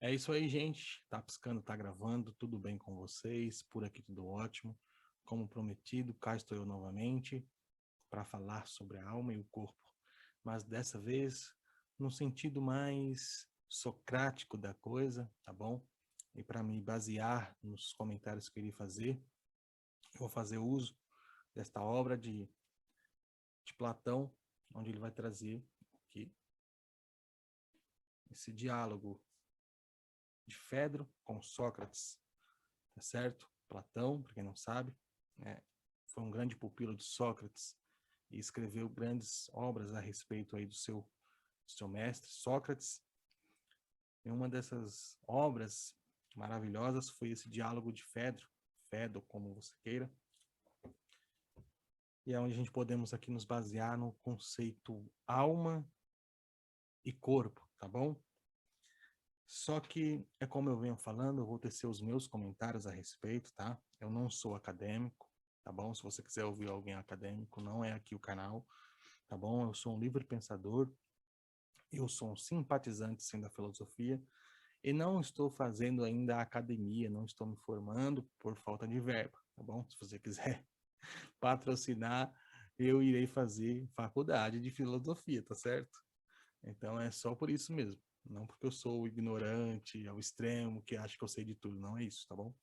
É isso aí, gente. Tá piscando, tá gravando, tudo bem com vocês? Por aqui tudo ótimo. Como prometido, cá estou eu novamente para falar sobre a alma e o corpo, mas dessa vez no sentido mais socrático da coisa, tá bom? E para me basear nos comentários que eu irei fazer, eu vou fazer uso desta obra de Platão, onde ele vai trazer aqui esse diálogo de Fedro com Sócrates, tá certo? Platão, para quem não sabe, foi um grande pupilo de Sócrates e escreveu grandes obras a respeito aí do seu mestre Sócrates. E uma dessas obras maravilhosas foi esse diálogo de Fedro, como você queira, e é onde a gente podemos aqui nos basear no conceito alma e corpo, tá bom? Só que, é como eu venho falando, eu vou tecer os meus comentários a respeito, tá? Eu não sou acadêmico, tá bom? Se você quiser ouvir alguém acadêmico, não é aqui o canal, tá bom? Eu sou um livre pensador, eu sou um simpatizante, sim, da filosofia, e não estou fazendo ainda a academia, não estou me formando por falta de verba, tá bom? Se você quiser patrocinar, eu irei fazer faculdade de filosofia, tá certo? Então é só por isso mesmo. Não porque eu sou ignorante ao extremo, que acho que eu sei de tudo. Não é isso, tá bom?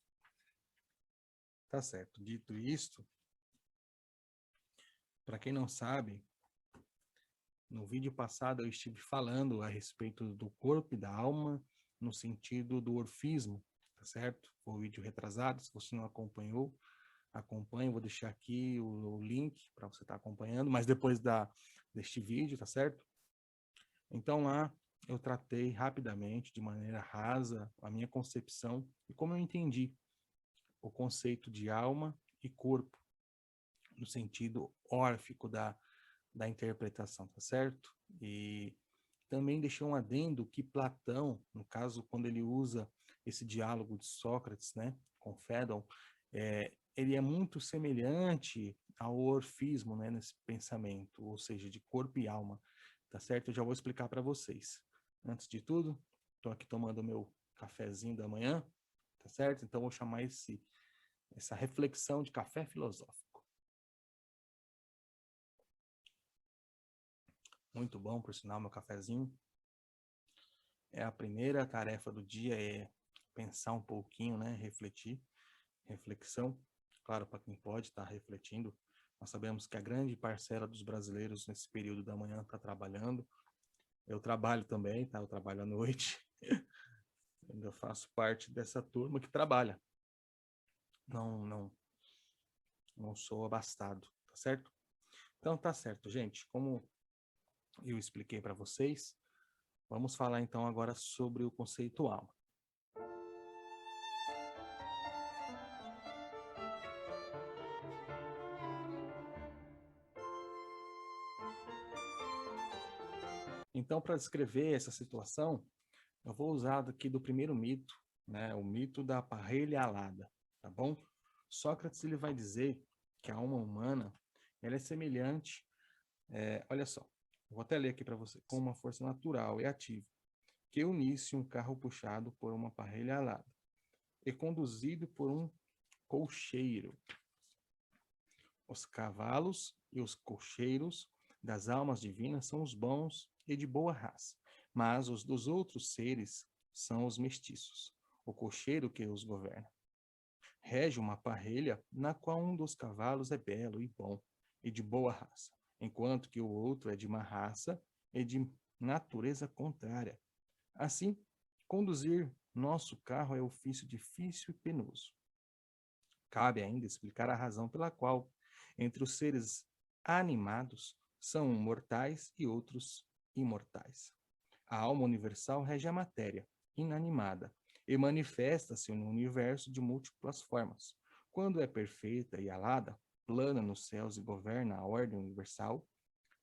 Tá certo. Dito isto, para quem não sabe, no vídeo passado eu estive falando a respeito do corpo e da alma no sentido do orfismo, tá certo? Foi um vídeo retrasado, se você não acompanhou, acompanhe, vou deixar aqui o link para você estar acompanhando, mas depois deste vídeo, tá certo? Então lá eu tratei rapidamente, de maneira rasa, a minha concepção e como eu entendi o conceito de alma e corpo, no sentido órfico da interpretação, tá certo? E também deixei um adendo que Platão, no caso, quando ele usa esse diálogo de Sócrates, né, com Fédon, ele é muito semelhante ao orfismo, né, nesse pensamento, ou seja, de corpo e alma, tá certo? Eu já vou explicar para vocês. Antes de tudo, estou aqui tomando meu cafezinho da manhã, tá certo? Então vou chamar essa reflexão de café filosófico. Muito bom, por sinal, meu cafezinho. É a primeira tarefa do dia, é pensar um pouquinho, né, refletir, reflexão, claro, para quem pode estar refletindo. Nós sabemos que a grande parcela dos brasileiros nesse período da manhã está trabalhando. Eu trabalho também, tá? Eu trabalho à noite. Eu faço parte dessa turma que trabalha. Não sou abastado, tá certo? Então tá certo, gente. Como eu expliquei para vocês, vamos falar então agora sobre o conceito alma. Então, para descrever essa situação, eu vou usar aqui do primeiro mito, né, o mito da parrelha alada, tá bom? Sócrates ele vai dizer que a alma humana ela é semelhante, olha só, vou até ler aqui para você, com uma força natural e ativa, que unisse um carro puxado por uma parrelha alada e conduzido por um colcheiro. Os cavalos e os cocheiros das almas divinas são os bons e de boa raça, mas os dos outros seres são os mestiços, o cocheiro que os governa. Rege uma parrelha na qual um dos cavalos é belo e bom e de boa raça, enquanto que o outro é de má raça e de natureza contrária. Assim, conduzir nosso carro é ofício difícil e penoso. Cabe ainda explicar a razão pela qual, entre os seres animados, são mortais e outros imortais. A alma universal rege a matéria, inanimada, e manifesta-se no universo de múltiplas formas. Quando é perfeita e alada, plana nos céus e governa a ordem universal,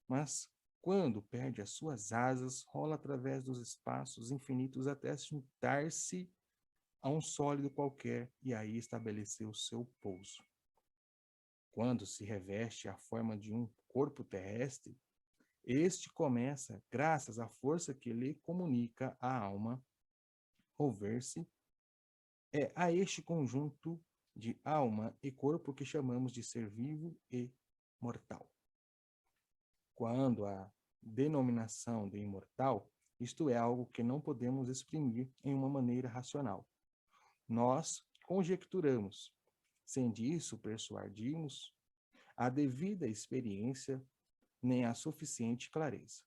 mas quando perde as suas asas, rola através dos espaços infinitos até juntar-se a um sólido qualquer e aí estabelecer o seu pouso. Quando se reveste a forma de um corpo terrestre, este começa, graças à força que lhe comunica a alma, ou ver-se, é a este conjunto de alma e corpo que chamamos de ser vivo e mortal. Quando a denominação de imortal, isto é algo que não podemos exprimir em uma maneira racional. Nós conjecturamos, sem disso persuadirmos a devida experiência nem a suficiente clareza,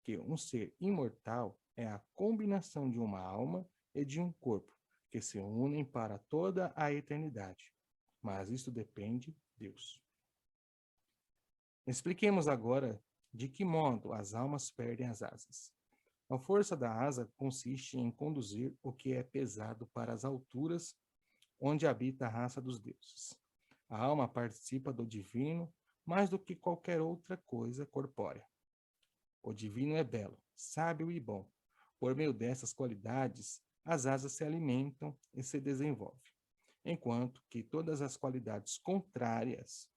que um ser imortal é a combinação de uma alma e de um corpo, que se unem para toda a eternidade. Mas isso depende de Deus. Expliquemos agora de que modo as almas perdem as asas. A força da asa consiste em conduzir o que é pesado para as alturas onde habita a raça dos deuses. A alma participa do divino mais do que qualquer outra coisa corpórea. O divino é belo, sábio e bom. Por meio dessas qualidades, as asas se alimentam e se desenvolvem, enquanto que todas as qualidades contrárias,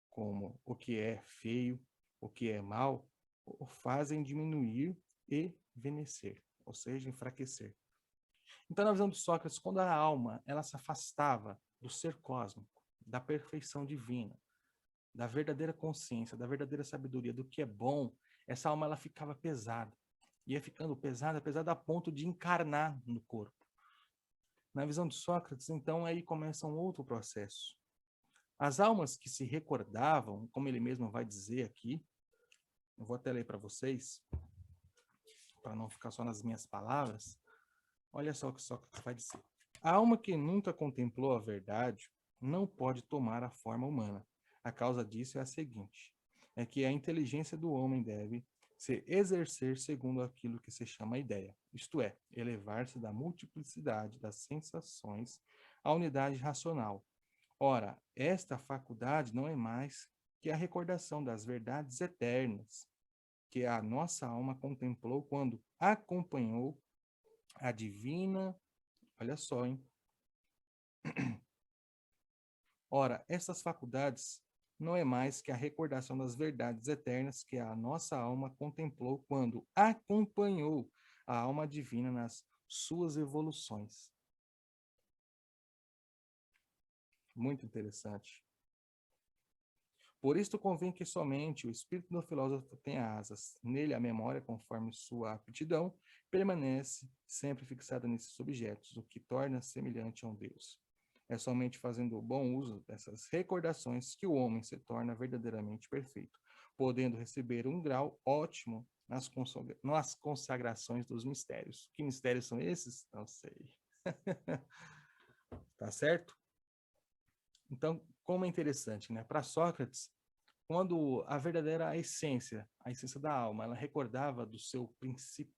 como o que é feio, o que é mal, o fazem diminuir e venecer, ou seja, enfraquecer. Então, na visão de Sócrates, quando a alma ela se afastava do ser cósmico, da perfeição divina, da verdadeira consciência, da verdadeira sabedoria, do que é bom, essa alma ela ficava pesada. Ia ficando pesada, pesada a ponto de encarnar no corpo. Na visão de Sócrates, então, aí começa um outro processo. As almas que se recordavam, como ele mesmo vai dizer aqui, eu vou até ler para vocês, para não ficar só nas minhas palavras, olha só o que Sócrates vai dizer. A alma que nunca contemplou a verdade não pode tomar a forma humana. A causa disso é a seguinte: é que a inteligência do homem deve se exercer segundo aquilo que se chama ideia, isto é, elevar-se da multiplicidade das sensações à unidade racional. Ora, esta faculdade não é mais que a recordação das verdades eternas que a nossa alma contemplou quando acompanhou a divina. Olha só, hein? Ora, essas faculdades não é mais que a recordação das verdades eternas que a nossa alma contemplou quando acompanhou a alma divina nas suas evoluções. Muito interessante. Por isto convém que somente o espírito do filósofo tenha asas. Nele a memória, conforme sua aptidão, permanece sempre fixada nesses objetos, o que torna semelhante a um Deus. É somente fazendo o bom uso dessas recordações que o homem se torna verdadeiramente perfeito, podendo receber um grau ótimo nas consagrações dos mistérios. Que mistérios são esses? Não sei. Tá certo? Então, como é interessante, né? Para Sócrates, quando a verdadeira essência, a essência da alma, ela recordava do seu princípio,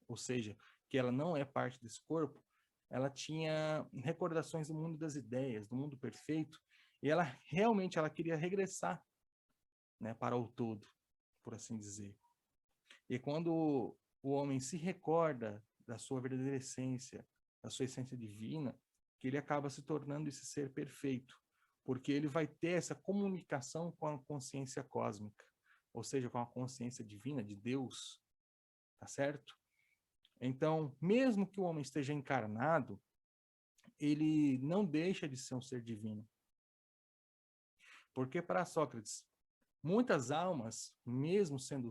ou seja, que ela não é parte desse corpo, ela tinha recordações do mundo das ideias, do mundo perfeito, e ela realmente ela queria regressar, né, para o todo, por assim dizer. E quando o homem se recorda da sua verdadeira essência, da sua essência divina, que ele acaba se tornando esse ser perfeito, porque ele vai ter essa comunicação com a consciência cósmica, ou seja, com a consciência divina de Deus, tá certo? Então, mesmo que o homem esteja encarnado, ele não deixa de ser um ser divino. Porque para Sócrates, muitas almas, mesmo sendo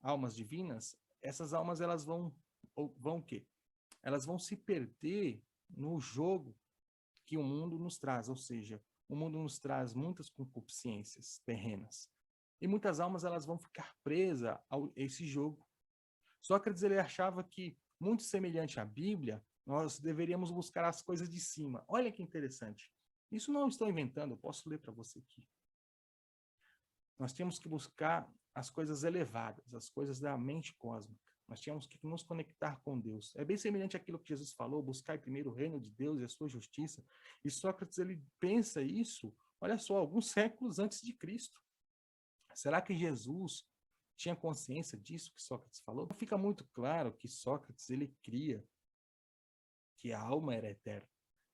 almas divinas, essas almas elas vão o quê? Elas vão se perder no jogo que o mundo nos traz, ou seja, o mundo nos traz muitas concupiscências terrenas. E muitas almas elas vão ficar presas a esse jogo. Sócrates ele achava que, muito semelhante à Bíblia, nós deveríamos buscar as coisas de cima. Olha que interessante. Isso não estou inventando, eu posso ler para você aqui. Nós temos que buscar as coisas elevadas, as coisas da mente cósmica. Nós tínhamos que nos conectar com Deus. É bem semelhante àquilo que Jesus falou, buscar primeiro o reino de Deus e a sua justiça. E Sócrates ele pensa isso, olha só, alguns séculos antes de Cristo. Será que Jesus tinha consciência disso que Sócrates falou? Fica muito claro que Sócrates ele cria que a alma era eterna,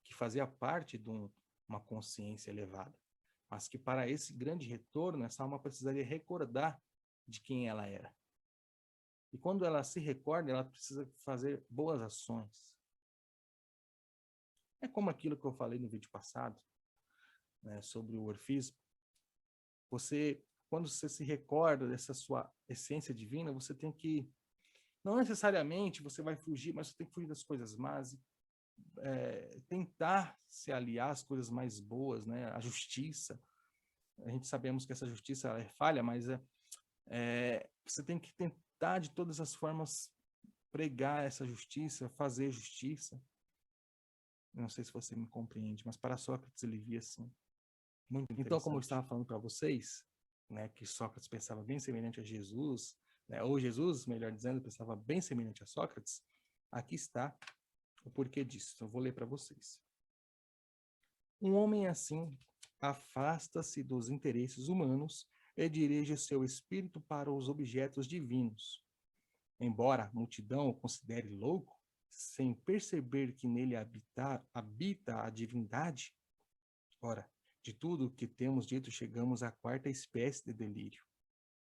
que fazia parte de uma consciência elevada, mas que para esse grande retorno, essa alma precisaria recordar de quem ela era. E quando ela se recorda, ela precisa fazer boas ações. É como aquilo que eu falei no vídeo passado, né, sobre o orfismo. Quando você se recorda dessa sua essência divina, você tem que, não necessariamente você vai fugir, mas você tem que fugir das coisas más e tentar se aliar às coisas mais boas, né? A justiça. A gente sabemos que essa justiça é falha, mas você tem que tentar de todas as formas pregar essa justiça, fazer justiça. Não sei se você me compreende, mas para Sócrates ele via assim. Muito então, como eu estava falando para vocês, né, que Sócrates pensava bem semelhante a Jesus, né, ou Jesus, melhor dizendo, pensava bem semelhante a Sócrates, aqui está o porquê disso. Então, eu vou ler para vocês. Um homem assim afasta-se dos interesses humanos e dirige seu espírito para os objetos divinos. Embora a multidão o considere louco, sem perceber que nele habita a divindade, ora, de tudo o que temos dito, chegamos à quarta espécie de delírio.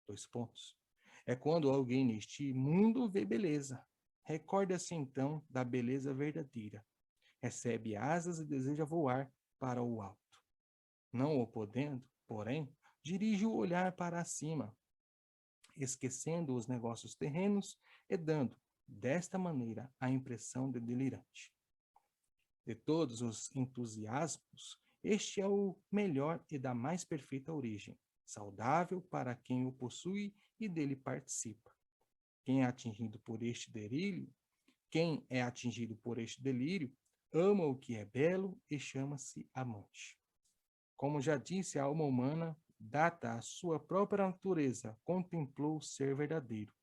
2 pontos. É quando alguém neste mundo vê beleza. Recorda-se então da beleza verdadeira. Recebe asas e deseja voar para o alto. Não o podendo, porém, dirige o olhar para cima, esquecendo os negócios terrenos e dando, desta maneira, a impressão de delirante. De todos os entusiasmos, este é o melhor e da mais perfeita origem, saudável para quem o possui e dele participa. Quem é atingido por este delírio, ama o que é belo e chama-se amante. Como já disse, a alma humana, data a sua própria natureza, contemplou o ser verdadeiro.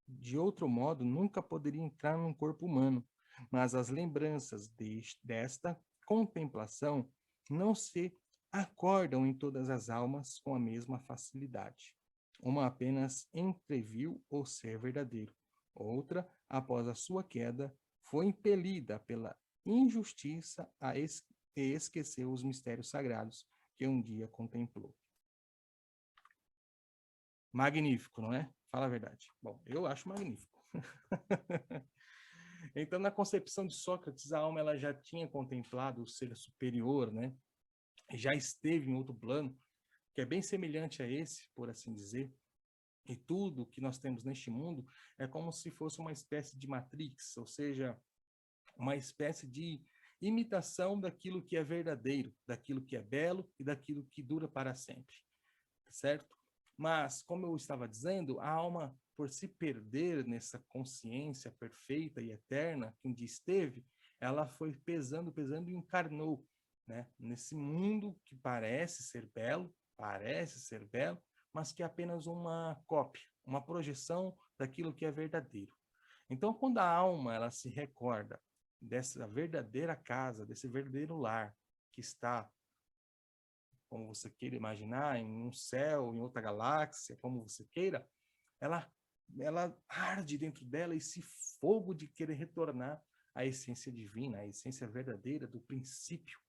De outro modo, nunca poderia entrar num corpo humano, mas as lembranças desta contemplação não se acordam em todas as almas com a mesma facilidade. Uma apenas entreviu o ser verdadeiro. Outra, após a sua queda, foi impelida pela injustiça a esquecer os mistérios sagrados que um dia contemplou. Magnífico, não é? Fala a verdade. Bom, eu acho magnífico. Então, na concepção de Sócrates, a alma ela já tinha contemplado o ser superior, né? Já esteve em outro plano, que é bem semelhante a esse, por assim dizer. E tudo que nós temos neste mundo é como se fosse uma espécie de matrix, ou seja, uma espécie de imitação daquilo que é verdadeiro, daquilo que é belo e daquilo que dura para sempre, certo? Mas, como eu estava dizendo, a alma, por se perder nessa consciência perfeita e eterna que um dia esteve, ela foi pesando, pesando e encarnou, né? Nesse mundo que parece ser belo, mas que é apenas uma cópia, uma projeção daquilo que é verdadeiro. Então, quando a alma ela se recorda dessa verdadeira casa, desse verdadeiro lar que está, como você queira imaginar, em um céu, em outra galáxia, como você queira, ela arde dentro dela esse fogo de querer retornar à essência divina, à essência verdadeira do princípio,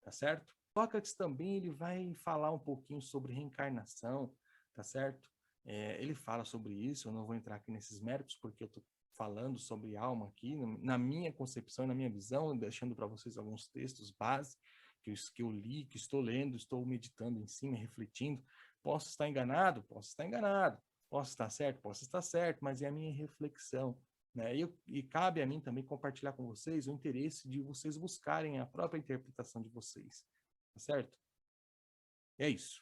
tá certo? Sócrates também ele vai falar um pouquinho sobre reencarnação, tá certo? Ele fala sobre isso, eu não vou entrar aqui nesses méritos, porque eu estou falando sobre alma aqui, na minha concepção, na minha visão, deixando para vocês alguns textos base que eu li, que estou lendo, estou meditando em cima, refletindo. Posso estar enganado? Posso estar enganado. Posso estar certo? Posso estar certo, mas é a minha reflexão. Né? E cabe a mim também compartilhar com vocês o interesse de vocês buscarem a própria interpretação de vocês. Tá certo? É isso.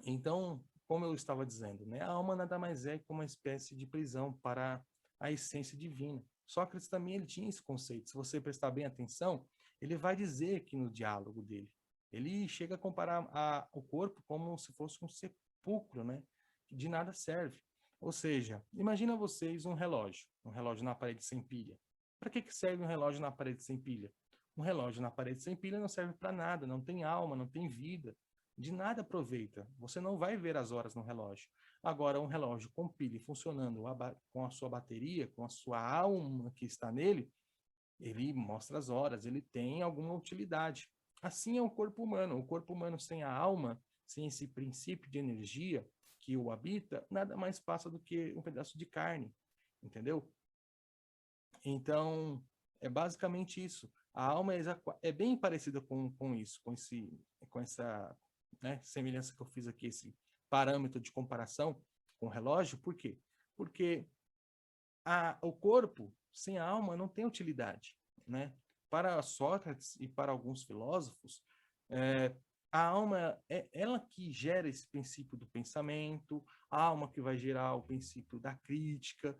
Então, como eu estava dizendo, né, a alma nada mais é que uma espécie de prisão para a essência divina. Sócrates também ele tinha esse conceito. Se você prestar bem atenção, ele vai dizer aqui no diálogo dele. Ele chega a comparar o corpo como se fosse um sepulcro, né, que de nada serve. Ou seja, imagina vocês um relógio na parede sem pilha. Para que serve um relógio na parede sem pilha? Um relógio na parede sem pilha não serve para nada, não tem alma, não tem vida. De nada aproveita. Você não vai ver as horas no relógio. Agora, um relógio com pilha funcionando com a sua bateria, com a sua alma que está nele, ele mostra as horas, ele tem alguma utilidade. Assim é o corpo humano. O corpo humano sem a alma, sem esse princípio de energia que o habita, nada mais passa do que um pedaço de carne, entendeu? Então, É basicamente isso. A alma é bem parecida com isso, com essa, né, semelhança que eu fiz aqui, esse parâmetro de comparação com o relógio. Por quê? Porque o corpo sem a alma não tem utilidade, né? Para Sócrates e para alguns filósofos, é, a alma é ela que gera esse princípio do pensamento, a alma que vai gerar o princípio da crítica,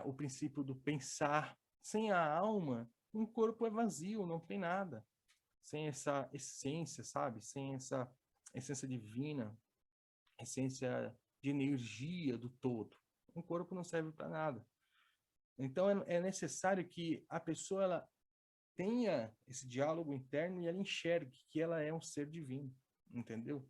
o princípio do pensar. Sem a alma, um corpo é vazio, não tem nada. Sem essa essência, sabe? Sem essa essência divina, essência de energia do todo. Um corpo não serve para nada. Então, é necessário que a pessoa ela tenha esse diálogo interno e ela enxergue que ela é um ser divino, entendeu?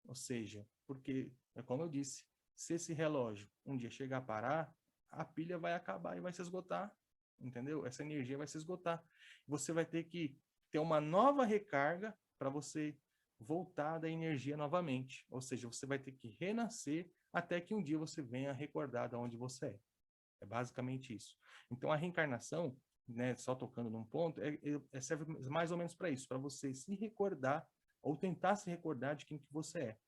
Ou seja, porque, é como eu disse, se esse relógio um dia chegar a parar, a pilha vai acabar e vai se esgotar, entendeu? Essa energia vai se esgotar. Você vai ter que ter uma nova recarga para você voltar da energia novamente. Ou seja, você vai ter que renascer até que um dia você venha recordar de onde você é. É basicamente isso. Então, a reencarnação, né, só tocando num ponto, serve mais ou menos para isso, para você se recordar ou tentar se recordar de quem que você é.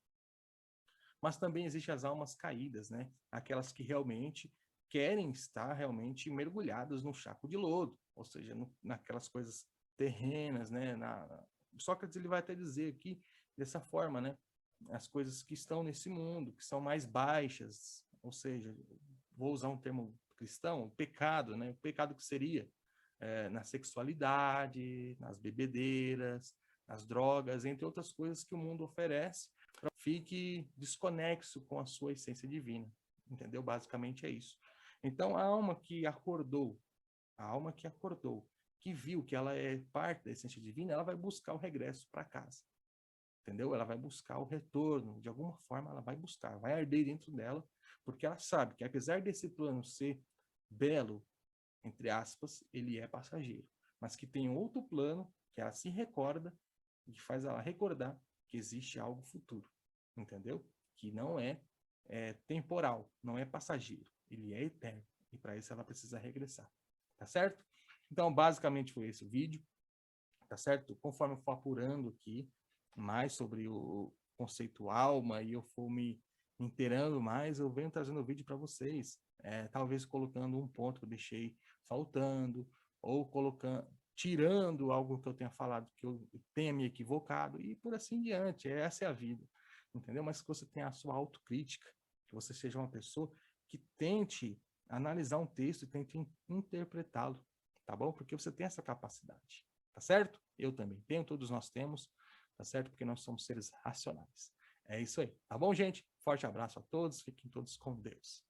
Mas também existem as almas caídas, né? Aquelas que realmente querem estar realmente mergulhadas no saco de lodo, ou seja, naquelas coisas terrenas, né? Sócrates ele vai até dizer aqui dessa forma, né? As coisas que estão nesse mundo, que são mais baixas, ou seja, vou usar um termo cristão, o pecado, né? O pecado que seria na sexualidade, nas bebedeiras, nas drogas, entre outras coisas que o mundo oferece, para que fique desconexo com a sua essência divina. Entendeu? Basicamente é isso. Então, a alma que acordou, que viu que ela é parte da essência divina, ela vai buscar o regresso para casa. Entendeu? Ela vai buscar o retorno, de alguma forma ela vai buscar, vai arder dentro dela, porque ela sabe que apesar desse plano ser belo, entre aspas, ele é passageiro, mas que tem outro plano que ela se recorda e que faz ela recordar que existe algo futuro, entendeu? Que não é temporal, não é passageiro, ele é eterno e para isso ela precisa regressar, tá certo? Então, basicamente foi esse o vídeo, tá certo? Conforme eu for apurando aqui mais sobre o conceito alma e eu for me inteirando mais, eu venho trazendo o vídeo para vocês. Talvez colocando um ponto que eu deixei faltando, ou colocando, tirando algo que eu tenha falado que eu tenha me equivocado, e por assim diante. Essa é a vida, entendeu? Mas que você tenha a sua autocrítica, que você seja uma pessoa que tente analisar um texto e tente interpretá-lo, tá bom? Porque você tem essa capacidade, tá certo? Eu também tenho, todos nós temos, tá certo? Porque nós somos seres racionais. É isso aí, tá bom, gente? Forte abraço a todos, fiquem todos com Deus.